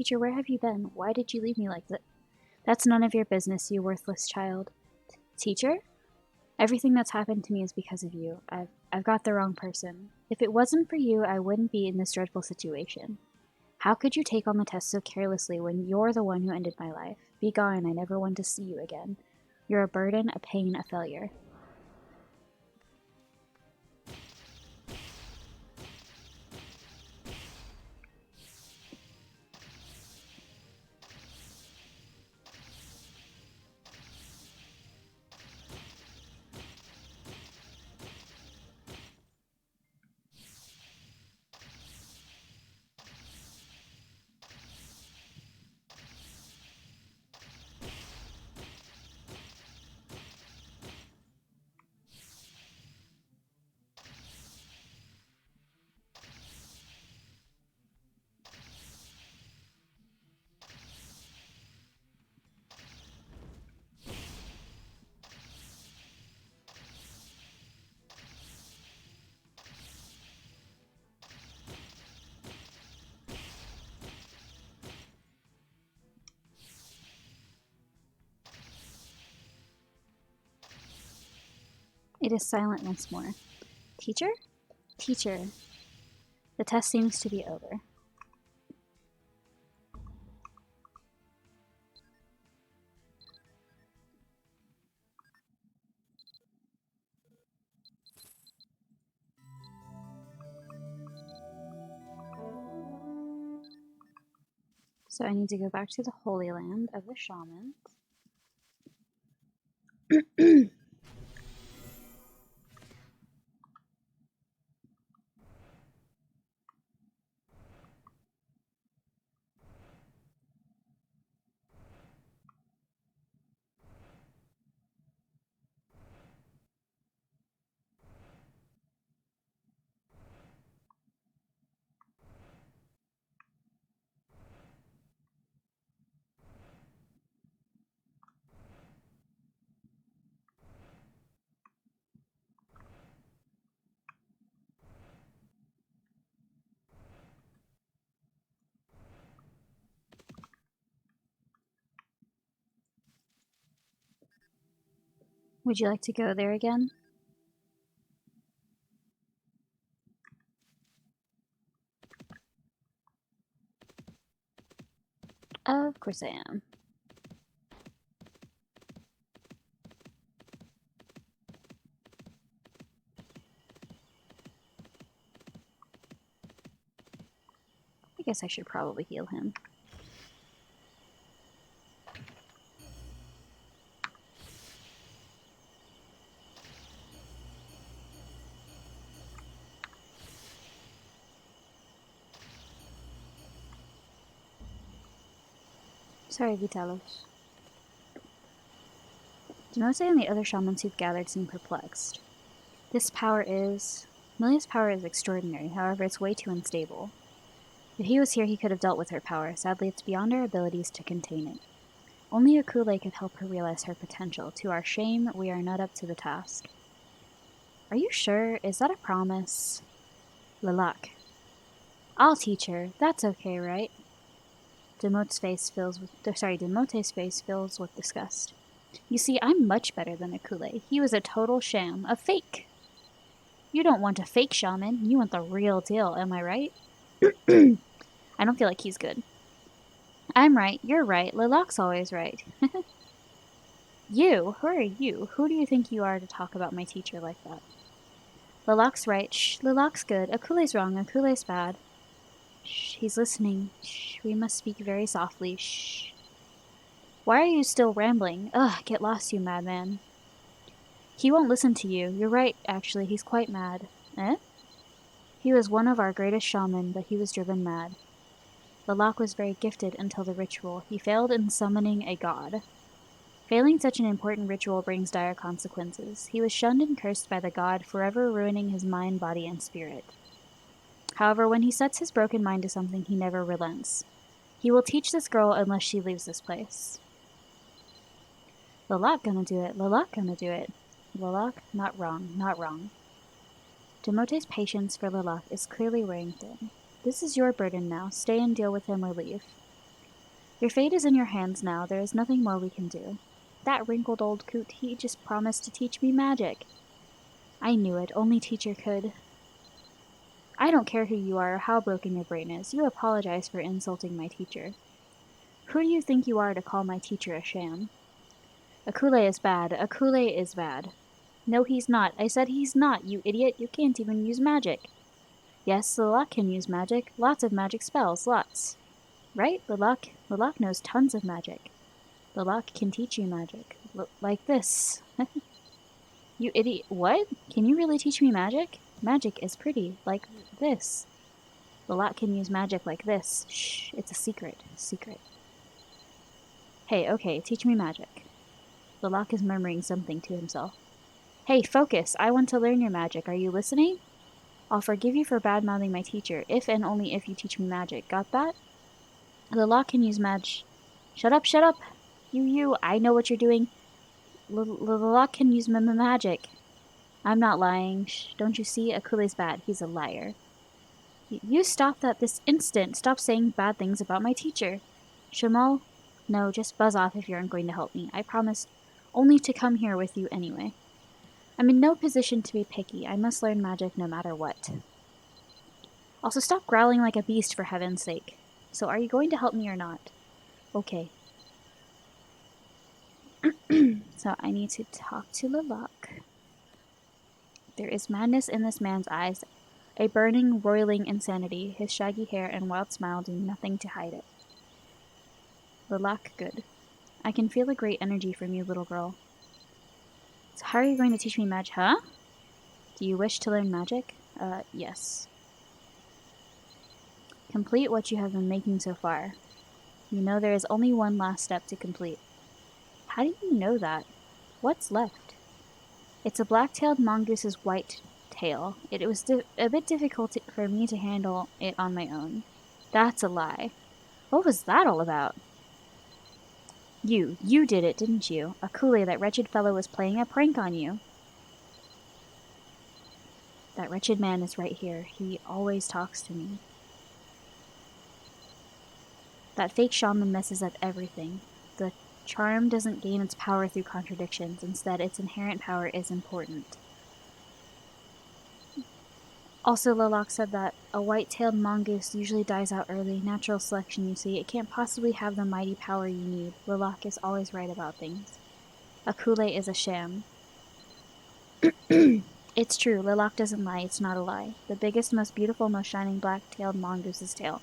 Teacher, where have you been? Why did you leave me like that? That's none of your business, you worthless child. Teacher? Everything that's happened to me is because of you. I've got the wrong person. If it wasn't for you, I wouldn't be in this dreadful situation. How could you take on the test so carelessly when you're the one who ended my life? Be gone, I never want to see you again. You're a burden, a pain, a failure. It is silent once more. Teacher? Teacher. The test seems to be over. So I need to go back to the Holy Land of the Shamans. Would you like to go there again? Of course I am. I guess I should probably heal him. Sorry, Vitalos. Demote and the other shamans who've gathered seem perplexed. Milia's power is extraordinary, however it's way too unstable. If he was here, he could have dealt with her power. Sadly, it's beyond our abilities to contain it. Only Akule could help her realize her potential. To our shame, we are not up to the task. Are you sure? Is that a promise? Lilac. I'll teach her. That's okay, right? Demote's face fills with disgust. You see, I'm much better than Akule. He was a total sham, a fake. You don't want a fake shaman. You want the real deal, am I right? I don't feel like he's good. I'm right, you're right, Lilac's always right. You? Who are you? Who do you think you are to talk about my teacher like that? Lilac's right. Shh, Lilac's good. Akule's wrong. Akule's bad. Shh, he's listening. Shh, we must speak very softly. Shh. Why are you still rambling? Ugh, get lost, you madman. He won't listen to you. You're right, actually, he's quite mad. Eh? He was one of our greatest shaman, but he was driven mad. Lilac was very gifted until the ritual. He failed in summoning a god. Failing such an important ritual brings dire consequences. He was shunned and cursed by the god, forever ruining his mind, body, and spirit. However, when he sets his broken mind to something, he never relents. He will teach this girl unless she leaves this place. Lilac gonna do it. Lilac gonna do it. Lilac, not wrong, not wrong. Demote's patience for Lilac is clearly wearing thin. This is your burden now. Stay and deal with him or leave. Your fate is in your hands now. There is nothing more we can do. That wrinkled old coot, he just promised to teach me magic. I knew it. Only teacher could. I don't care who you are or how broken your brain is. You apologize for insulting my teacher. Who do you think you are to call my teacher a sham? Akule is bad. Akule is bad. No, he's not. I said he's not, you idiot. You can't even use magic. Yes, Lilac can use magic. Lots of magic spells. Lots. Right? Lilac knows tons of magic. Lilac can teach you magic. Like this. You idiot. What? Can you really teach me magic? Magic is pretty. Like this. Lilac can use magic like this. Shh, it's a secret. Secret. Hey, okay, teach me magic. Lilac is murmuring something to himself. Hey, focus! I want to learn your magic. Are you listening? I'll forgive you for bad-mouthing my teacher, if and only if you teach me magic. Got that? Lilac can use Shut up, shut up! You, I know what you're doing. Lilac can use magic. I'm not lying. Shh, don't you see? Akule's bad. He's a liar. You stop that this instant. Stop saying bad things about my teacher. Shamal? No, just buzz off if you aren't going to help me. I promised only to come here with you anyway. I'm in no position to be picky. I must learn magic no matter what. Also, stop growling like a beast for heaven's sake. So are you going to help me or not? Okay. So I need to talk to Lilac. There is madness in this man's eyes, a burning, roiling insanity. His shaggy hair and wild smile do nothing to hide it. Lilac, good. I can feel a great energy from you, little girl. So how are you going to teach me magic, huh? Do you wish to learn magic? Yes. Complete what you have been making so far. You know there is only one last step to complete. How do you know that? What's left? It's a black-tailed mongoose's white tail. It was a bit difficult for me to handle it on my own. That's a lie. What was that all about? You did it, didn't you? Akule, that wretched fellow was playing a prank on you. That wretched man is right here. He always talks to me. That fake shaman messes up everything. The charm doesn't gain its power through contradictions. Instead, its inherent power is important. Also, Lilac said that a white-tailed mongoose usually dies out early. Natural selection, you see. It can't possibly have the mighty power you need. Lilac is always right about things. Akule is a sham. It's true. Lilac doesn't lie. It's not a lie. The biggest, most beautiful, most shining black-tailed mongoose's tail.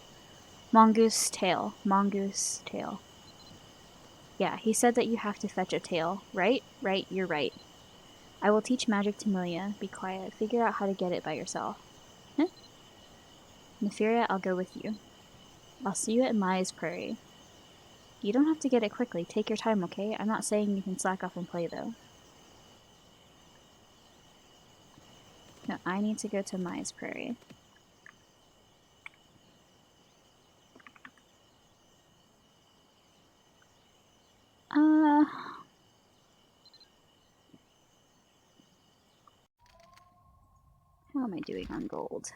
Mongoose tail. Mongoose tail. Yeah, he said that you have to fetch a tail. Right? Right, you're right. I will teach magic to Milia. Be quiet. Figure out how to get it by yourself. Huh? Nefiria, I'll go with you. I'll see you at Mai's Prairie. You don't have to get it quickly. Take your time, okay? I'm not saying you can slack off and play, though. No, I need to go to Mai's Prairie. How am I doing on gold?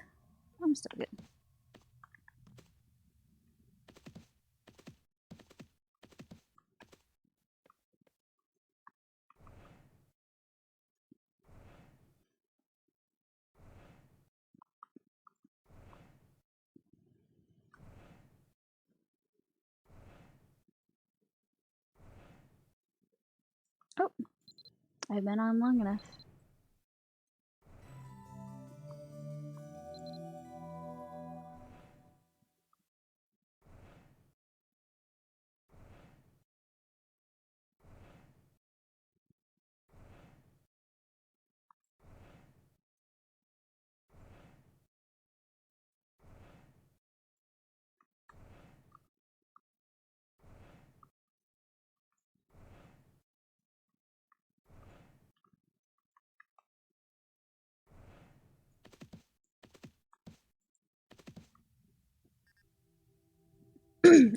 I'm still good. Oh, I've been on long enough.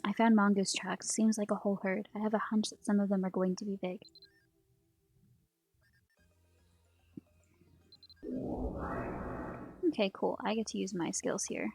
I found mongoose tracks. Seems like a whole herd. I have a hunch that some of them are going to be big. Okay, cool. I get to use my skills here.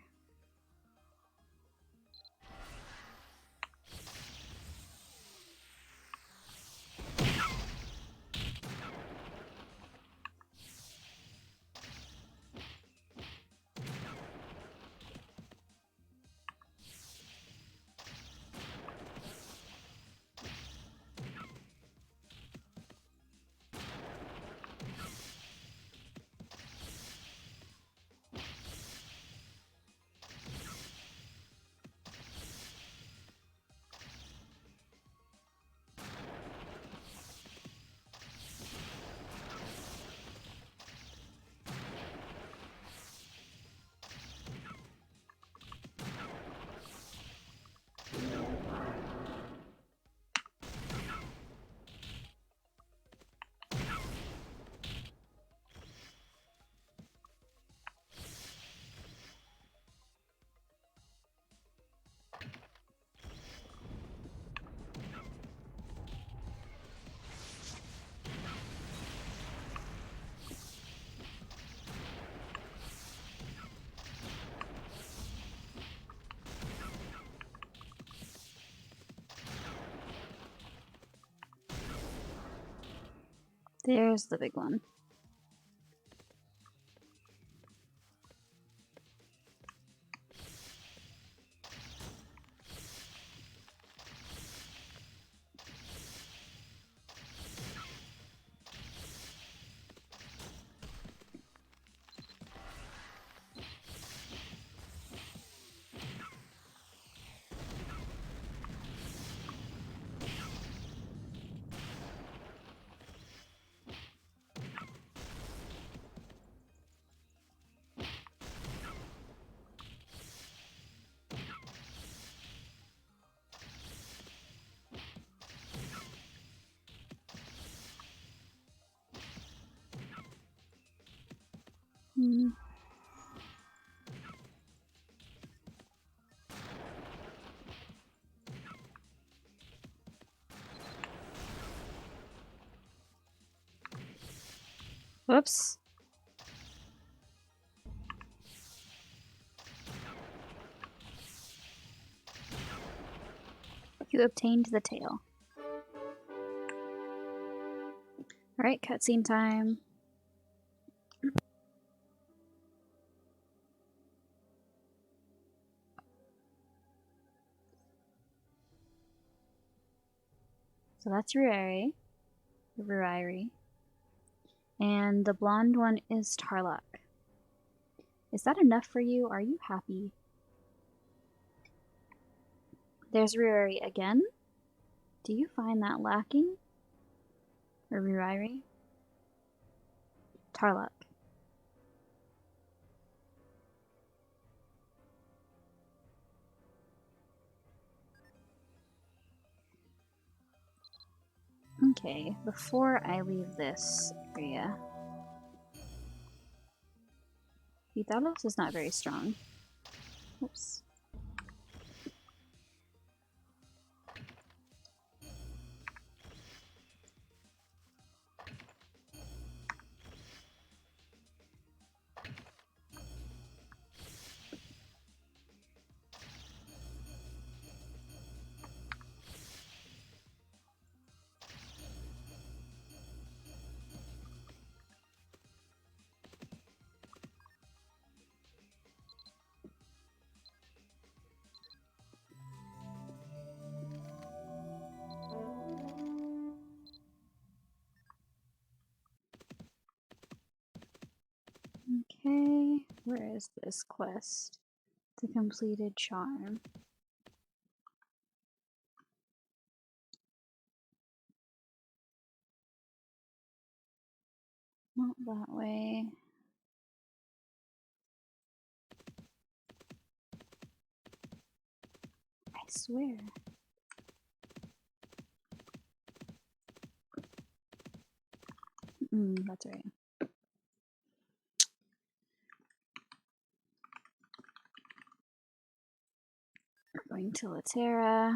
There's the big one. Hmm. Whoops. You obtained the tail. Alright, cutscene time. So that's Ruari. And the blonde one is Tarlock. Is that enough for you? Are you happy? There's Ruari again. Do you find that lacking? Or Ruari? Tarlock. Okay, before I leave this area. Vitalos is not very strong. Oops. Okay, where is this quest? The completed charm. Not that way. I swear. That's right. We're going to Latera.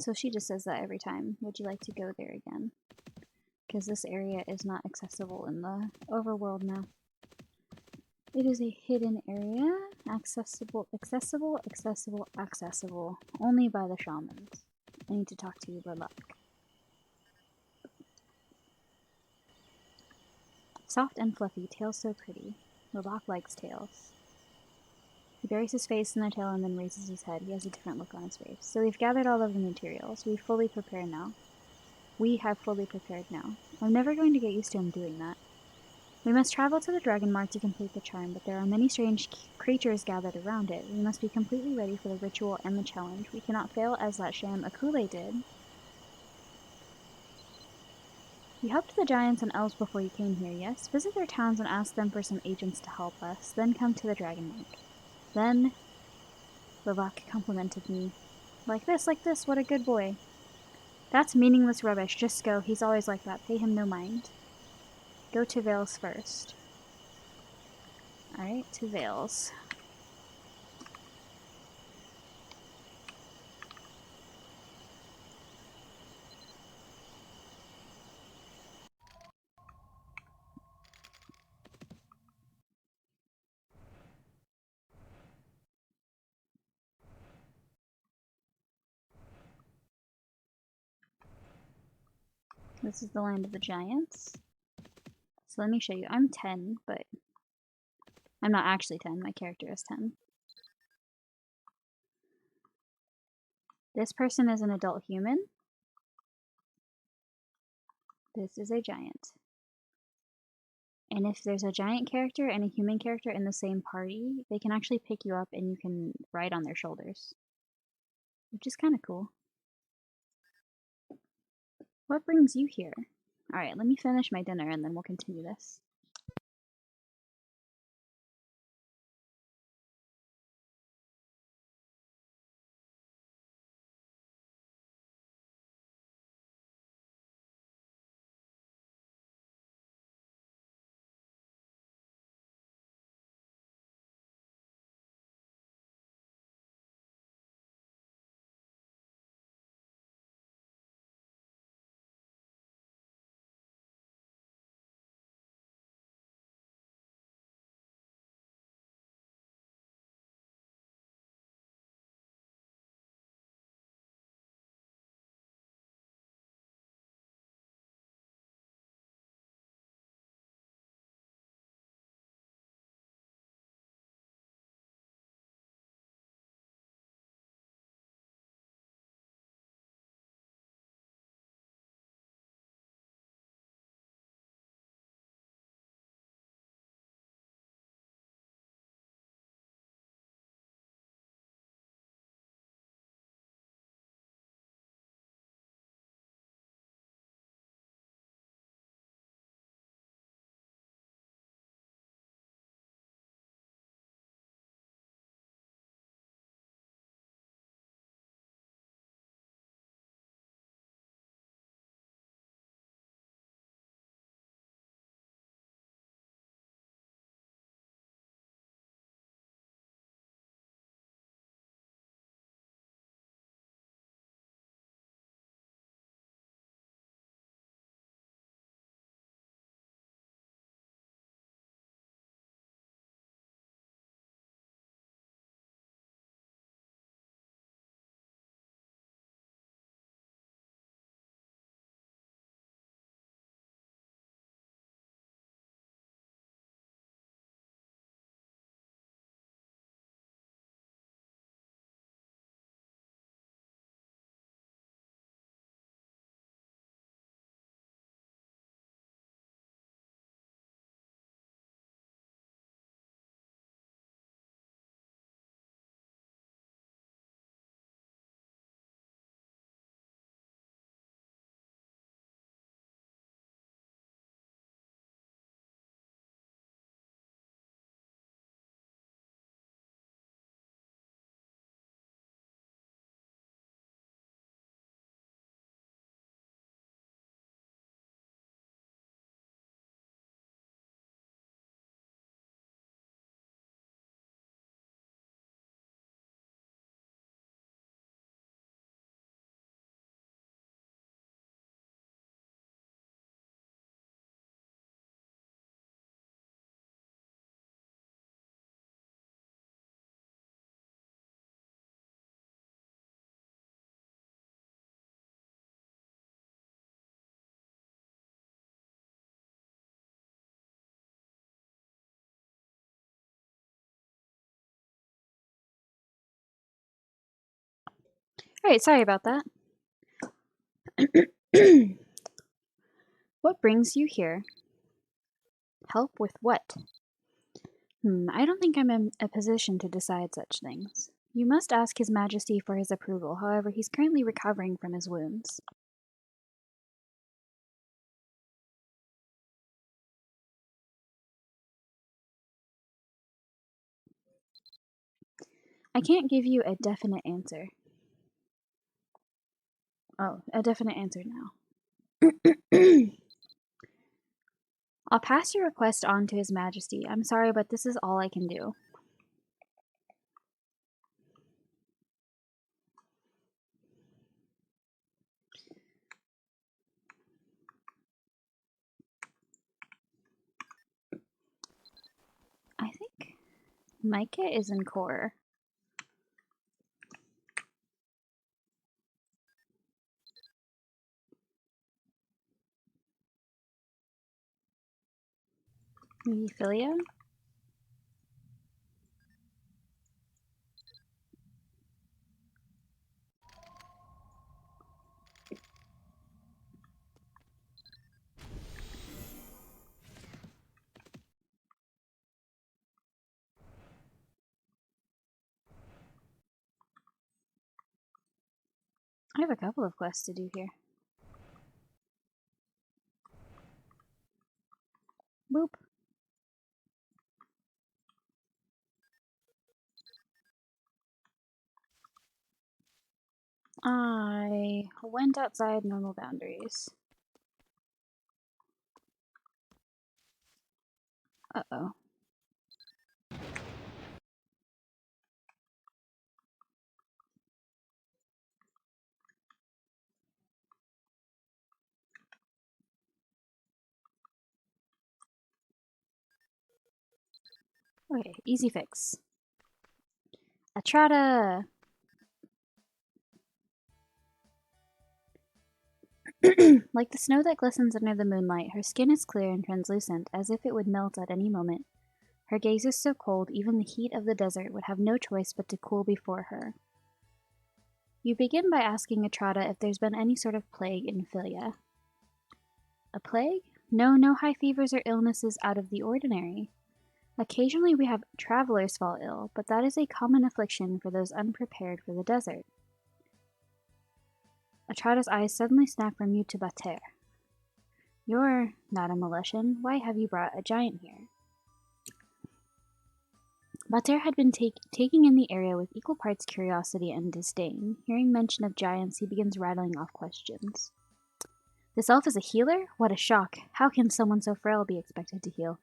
So she just says that every time. Would you like to go there again? Because this area is not accessible in the overworld map. It is a hidden area, accessible, only by the shamans. I need to talk to you, Lilac. Soft and fluffy, tail so pretty. Lilac likes tails. He buries his face in the tail and then raises his head. He has a different look on his face. So we've gathered all of the materials. We fully prepare now. We have fully prepared now. I'm never going to get used to him doing that. We must travel to the Dragon Mark to complete the charm, but there are many strange creatures gathered around it. We must be completely ready for the ritual and the challenge. We cannot fail as that sham Akule did. You helped the giants and elves before you came here, yes? Visit their towns and ask them for some agents to help us. Then come to the Dragon Mark. Then Lilac complimented me. Like this, what a good boy. That's meaningless rubbish. Just go. He's always like that. Pay him no mind. Go to Vales first. Alright, to Vales. This is the land of the giants. So let me show you. I'm 10, but I'm not actually 10. My character is 10. This person is an adult human. This is a giant. And if there's a giant character and a human character in the same party, they can actually pick you up and you can ride on their shoulders, which is kind of cool. What brings you here? Alright, let me finish my dinner and then we'll continue this. Alright, sorry about that. What brings you here? Help with what? I don't think I'm in a position to decide such things. You must ask His Majesty for his approval, however, he's currently recovering from his wounds. I can't give you a definite answer. Oh, a definite answer now. I'll pass your request on to His Majesty. I'm sorry, but this is all I can do. I think Micah is in core. Maybe Philia? I have a couple of quests to do here. Boop. I went outside normal boundaries. Uh-oh. Okay, easy fix. Atrata! Like the snow that glistens under the moonlight, her skin is clear and translucent, as if it would melt at any moment. Her gaze is so cold, even the heat of the desert would have no choice but to cool before her. You begin by asking Atrata if there's been any sort of plague in Philia. A plague? No, no high fevers or illnesses out of the ordinary. Occasionally we have travelers fall ill, but that is a common affliction for those unprepared for the desert. Atrada's eyes suddenly snap from you to Bater. You're not a Miletian. Why have you brought a giant here? Bater had been taking in the area with equal parts curiosity and disdain. Hearing mention of giants, he begins rattling off questions. This elf is a healer? What a shock. How can someone so frail be expected to heal?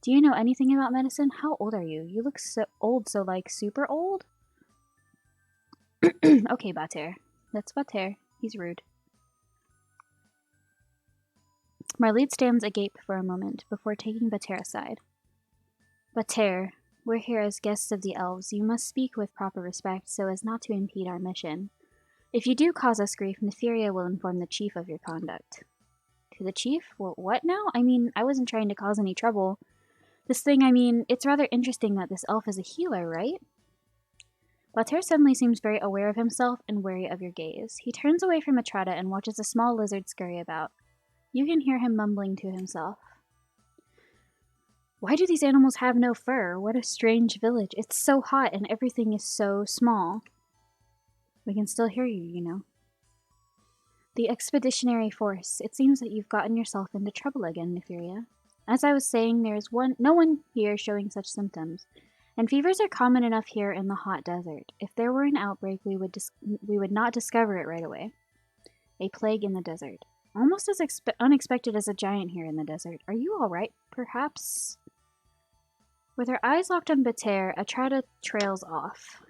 Do you know anything about medicine? How old are you? You look so old, so like super old? Okay, Bater. That's Bater. He's rude. Marlede stands agape for a moment before taking Bater aside. Bater, we're here as guests of the elves. You must speak with proper respect so as not to impede our mission. If you do cause us grief, Netheria will inform the chief of your conduct. To the chief? Well, what now? I mean, I wasn't trying to cause any trouble. It's rather interesting that this elf is a healer, right? Bater suddenly seems very aware of himself and wary of your gaze. He turns away from Atrata and watches a small lizard scurry about. You can hear him mumbling to himself. Why do these animals have no fur? What a strange village. It's so hot and everything is so small. We can still hear you, you know. The expeditionary force. It seems that you've gotten yourself into trouble again, Netheria. As I was saying, there is no one here showing such symptoms, and fevers are common enough here in the hot desert. If there were an outbreak, we would not discover it right away. A plague in the desert. Almost as unexpected as a giant here in the desert. Are you all right, perhaps? With her eyes locked on Bater, Atrata trails off.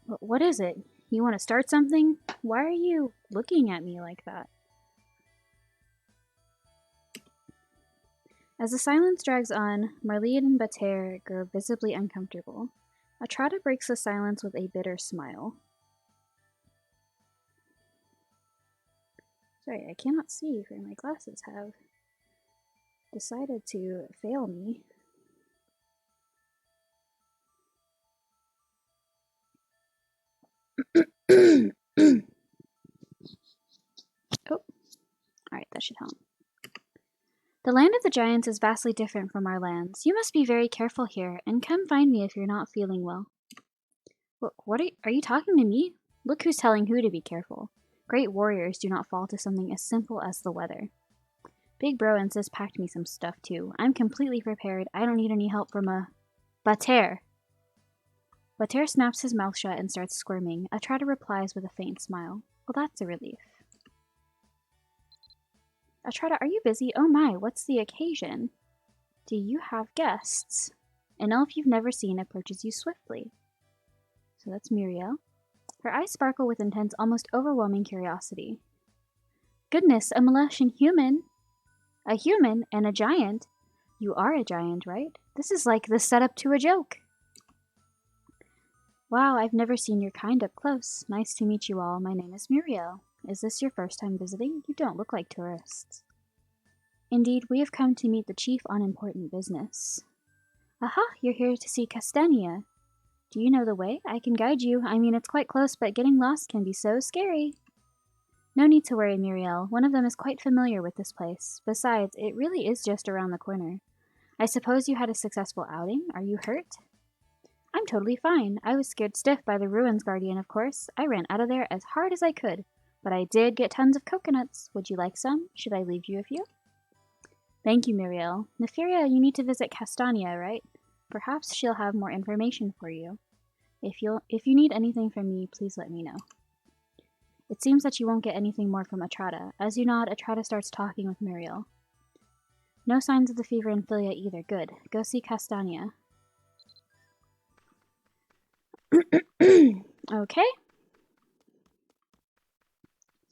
What is it? You want to start something? Why are you looking at me like that? As the silence drags on, Marlede and Bater grow visibly uncomfortable. Atrata breaks the silence with a bitter smile. Sorry, I cannot see for my glasses have decided to fail me. Oh, alright, that should help. The land of the giants is vastly different from our lands. You must be very careful here, and come find me if you're not feeling well. What are you talking to me? Look who's telling who to be careful. Great warriors do not fall to something as simple as the weather. Big Bro insists packed me some stuff too. I'm completely prepared. I don't need any help from a... Bater! Bater snaps his mouth shut and starts squirming. Atrata replies with a faint smile. Well, that's a relief. Atrata, are you busy? Oh my, what's the occasion? Do you have guests? An elf you've never seen approaches you swiftly. So that's Muriel. Her eyes sparkle with intense, almost overwhelming curiosity. Goodness, a Miletian human! A human and a giant? You are a giant, right? This is like the setup to a joke. Wow, I've never seen your kind up close. Nice to meet you all. My name is Muriel. Is this your first time visiting? You don't look like tourists. Indeed, we have come to meet the chief on important business. Aha, you're here to see Castania. Do you know the way? I can guide you. I mean, it's quite close, but getting lost can be so scary. No need to worry, Muriel. One of them is quite familiar with this place. Besides, it really is just around the corner. I suppose you had a successful outing? Are you hurt? I'm totally fine. I was scared stiff by the ruins guardian, of course. I ran out of there as hard as I could. But I did get tons of coconuts. Would you like some? Should I leave you a few? Thank you, Muriel. Neferia, you need to visit Castania, right? Perhaps she'll have more information for you. If you need anything from me, please let me know. It seems that you won't get anything more from Atrata. As you nod, Atrata starts talking with Muriel. No signs of the fever in Philia either. Good. Go see Castania. Okay.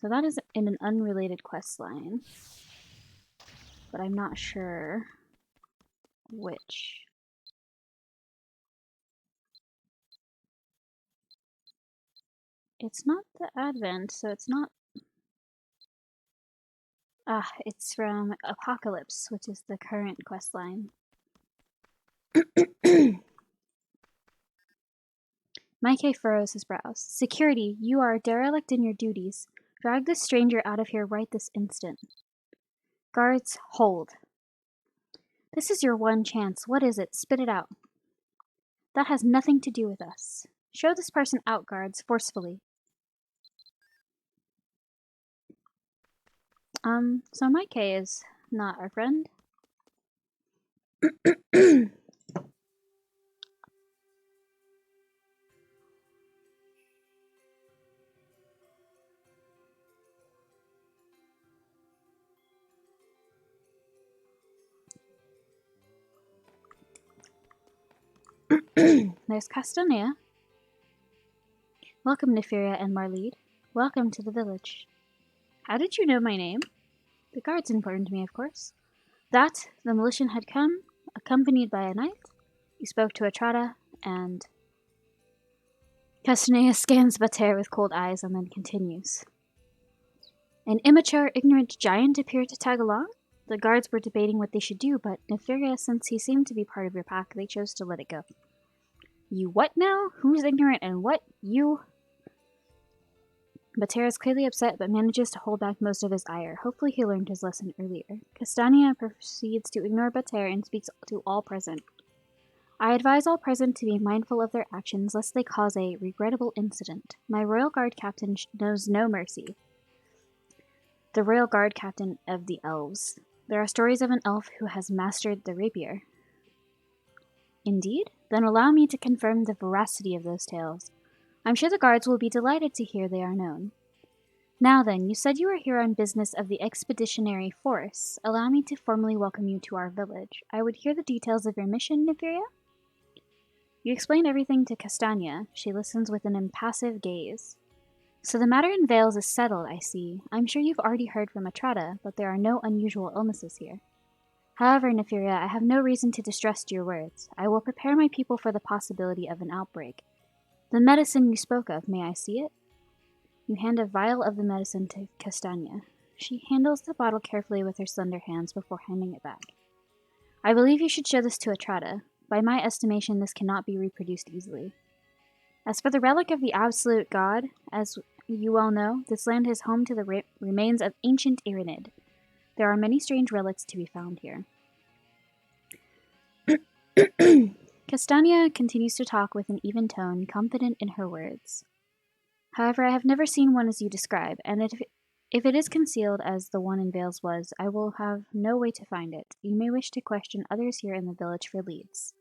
So that is in an unrelated quest line. But I'm not sure which. It's not the Advent, so it's not... Ah, it's from Apocalypse, which is the current quest line. Maike furrows his brows. Security, you are derelict in your duties. Drag this stranger out of here right this instant. Guards, hold. This is your one chance. What is it? Spit it out. That has nothing to do with us. Show this person out, guards, forcefully. So Maike is not our friend. There's Castania. Welcome, Neferia and Marlede. Welcome to the village. How did you know my name? The guards informed me, of course. That the militia had come, accompanied by a knight. You spoke to Atrata, and... Castania scans Bater with cold eyes and then continues. An immature, ignorant giant appeared to tag along? The guards were debating what they should do, but Neferia, since he seemed to be part of your pack, they chose to let it go. You what now? Who's ignorant and what? You? Bater is clearly upset, but manages to hold back most of his ire. Hopefully he learned his lesson earlier. Castania proceeds to ignore Bater and speaks to all present. I advise all present to be mindful of their actions, lest they cause a regrettable incident. My royal guard captain knows no mercy. The royal guard captain of the elves. There are stories of an elf who has mastered the rapier. Indeed? Then allow me to confirm the veracity of those tales. I'm sure the guards will be delighted to hear they are known. Now then, you said you were here on business of the expeditionary force. Allow me to formally welcome you to our village. I would hear the details of your mission, Neferia? You explain everything to Castania. She listens with an impassive gaze. So the matter in Vales is settled, I see. I'm sure you've already heard from Atrata, but there are no unusual illnesses here. However, Neferia, I have no reason to distrust your words. I will prepare my people for the possibility of an outbreak. The medicine you spoke of, may I see it? You hand a vial of the medicine to Castania. She handles the bottle carefully with her slender hands before handing it back. I believe you should show this to Atrata. By my estimation, this cannot be reproduced easily. As for the relic of the absolute god, as you well know, this land is home to the remains of ancient Irinid. There are many strange relics to be found here. Castania continues to talk with an even tone, confident in her words. However, I have never seen one as you describe, and if it is concealed as the one in Vales was, I will have no way to find it. You may wish to question others here in the village for leads.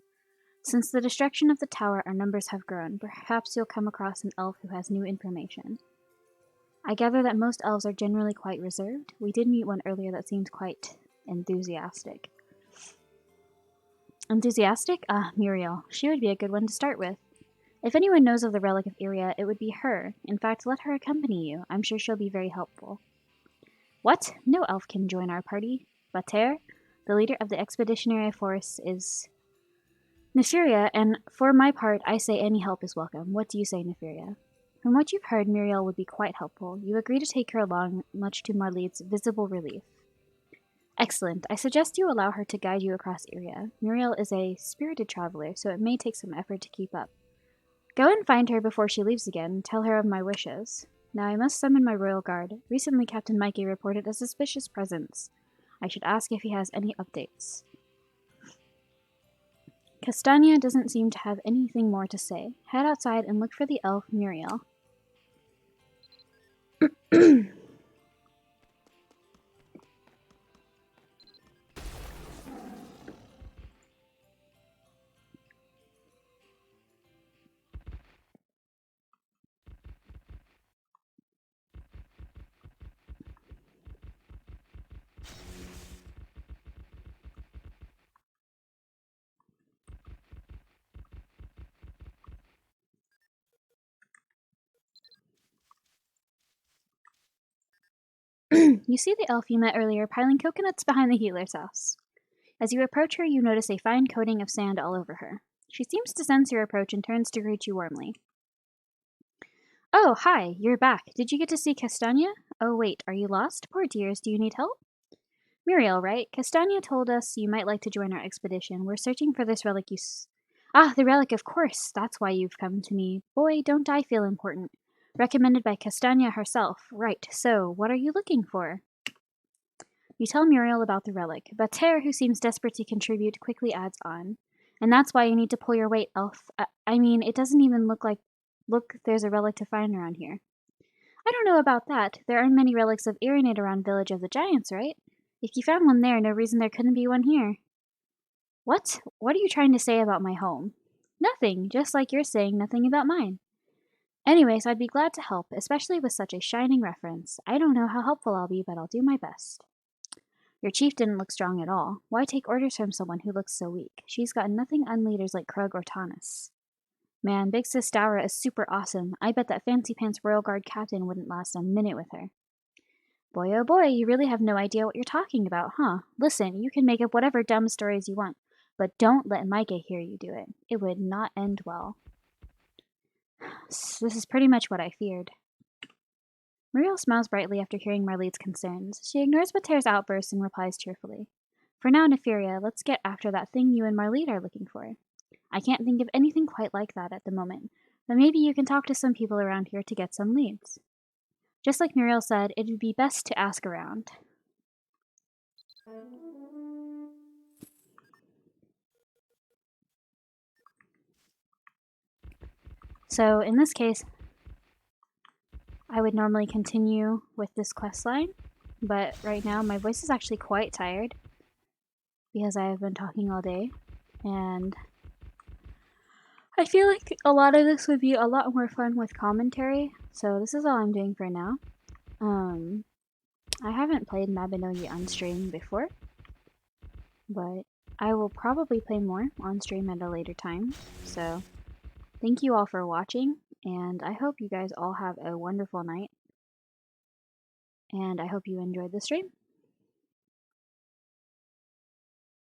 Since the destruction of the tower, our numbers have grown. Perhaps you'll come across an elf who has new information. I gather that most elves are generally quite reserved. We did meet one earlier that seemed quite enthusiastic. Enthusiastic? Ah, Muriel. She would be a good one to start with. If anyone knows of the relic of Iria, it would be her. In fact, let her accompany you. I'm sure she'll be very helpful. What? No elf can join our party. Bater, the leader of the expeditionary force, is Neferia, and for my part, I say any help is welcome. What do you say, Neferia? From what you've heard, Muriel would be quite helpful. You agree to take her along, much to Marlede's visible relief. Excellent. I suggest you allow her to guide you across area. Muriel is a spirited traveler, so it may take some effort to keep up. Go and find her before she leaves again, and tell her of my wishes. Now I must summon my royal guard. Recently Captain Mikey reported a suspicious presence. I should ask if he has any updates. Castania doesn't seem to have anything more to say. Head outside and look for the elf Muriel. You see the elf you met earlier piling coconuts behind the healer's house. As you approach her, you notice a fine coating of sand all over her. She seems to sense your approach and turns to greet you warmly. Oh, hi, you're back. Did you get to see Castania? Oh, wait, are you lost? Poor dears, do you need help? Muriel, right? Castania told us you might like to join our expedition. We're searching for this relic Ah, the relic, of course. That's why you've come to me. Boy, don't I feel important. Recommended by Castania herself. Right, so, what are you looking for? You tell Muriel about the relic, but Terre, who seems desperate to contribute, quickly adds on. And that's why you need to pull your weight, elf. I mean, it doesn't even look like... Look, there's a relic to find around here. I don't know about that. There aren't many relics of Ironate around Village of the Giants, right? If you found one there, no reason there couldn't be one here. What? What are you trying to say about my home? Nothing, just like you're saying nothing about mine. Anyways, I'd be glad to help, especially with such a shining reference. I don't know how helpful I'll be, but I'll do my best. Your chief didn't look strong at all. Why take orders from someone who looks so weak? She's got nothing on leaders like Krug or Tanis. Man, Big Sis Dowra is super awesome. I bet that Fancy Pants Royal Guard captain wouldn't last a minute with her. Boy, oh boy, you really have no idea what you're talking about, huh? Listen, you can make up whatever dumb stories you want, but don't let Micah hear you do it. It would not end well. This is pretty much what I feared. Muriel smiles brightly after hearing Marlene's concerns. She ignores Bater's outburst and replies cheerfully. For now, Neferia, let's get after that thing you and Marlene are looking for. I can't think of anything quite like that at the moment, but maybe you can talk to some people around here to get some leads. Just like Muriel said, it would be best to ask around. So in this case, I would normally continue with this quest line, but right now my voice is actually quite tired because I have been talking all day, and I feel like a lot of this would be a lot more fun with commentary, so this is all I'm doing for now. I haven't played Mabinogi on stream before, but I will probably play more on stream at a later time, so thank you all for watching, and I hope you guys all have a wonderful night, and I hope you enjoyed the stream.